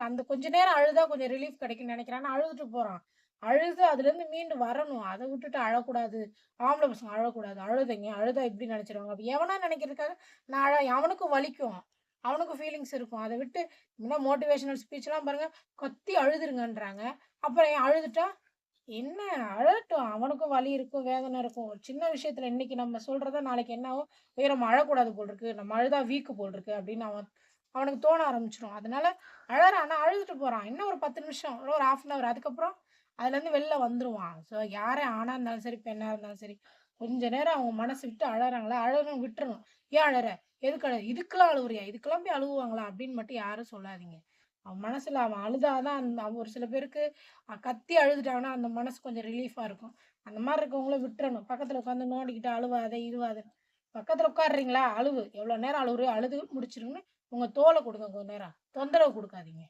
அந்த கொஞ்ச நேரம் அழுதா கொஞ்சம் ரிலீஃப் கிடைக்கும்னு நினைக்கிறான். அழுதுட்டு போறான். அழுது அதுலேருந்து மீண்டு வரணும். அத விட்டுட்டு அழக்கூடாது. ஆம்பள பசங்க அழக்கூடாது. அழுதைங்க, அழுதா இப்படி நினைச்சிருவாங்க. அப்படி எவனா நினைக்கிறதுக்காக நான் அவனுக்கும் வலிக்கும். அவனுக்கும் ஃபீலிங்ஸ் இருக்கும். அத விட்டு இன்னும் மோட்டிவேஷனல் ஸ்பீச்லாம் பாருங்க, கத்தி அழுதுருங்கன்றாங்க. அப்புறம் ஏன் அழுதுட்டா, என்ன அழட்டும். அவனுக்கும் வலி இருக்கும், வேதனை இருக்கும். ஒரு சின்ன விஷயத்துல இன்னைக்கு நம்ம சொல்றத நாளைக்கு என்ன ஆகும்? "ஏய் நம்ம அழக்கூடாது போல இருக்கு. நம்ம அழுதா வீக்கு போல இருக்கு" அப்படின்னு அவனுக்கு தோண ஆரம்பிச்சுரும். அதனால அழறான். ஆனா அழுதுட்டு போறான். இன்னும் ஒரு 10 நிமிஷம், ஒரு 1/2 அன் ஹவர் அதுக்கப்புறம் அதுலேருந்து வெளில வந்துருவான். ஸோ யாரே ஆணா இருந்தாலும் சரி, பெண்ணா இருந்தாலும் சரி, கொஞ்ச நேரம் அவங்க மனசு விட்டு அழறாங்களா, அழணும் விட்டுறணும். "ஏன் அழற? எதுக்கு அழற? இதுக்கெல்லாம் அழுவுறியா? இதுக்கெல்லாம் போய் அழுவுவாங்களா?" அப்படின்னு மட்டும் யாரும் சொல்லாதீங்க. அவன் மனசுல அவன் அழுதா தான் ஒரு சில பேருக்கு கத்தி அழுதுட்டாங்கன்னா, அந்த மனசு கொஞ்சம் ரிலீஃபா இருக்கும். அந்த மாரி இருக்கவங்கள விட்டுறணும். பக்கத்துல உட்காந்து நோண்டிக்கிட்டு அழுவாத, இதுவாத. பக்கத்துல உட்காருறீங்களா? அழுவு. எவ்வளோ நேரம் அழுவுறியோ அழுது முடிச்சிருங்கன்னு உங்க தோள குடுங்க கொஞ்ச நேரம். தொந்தரவு குடுக்காதீங்க.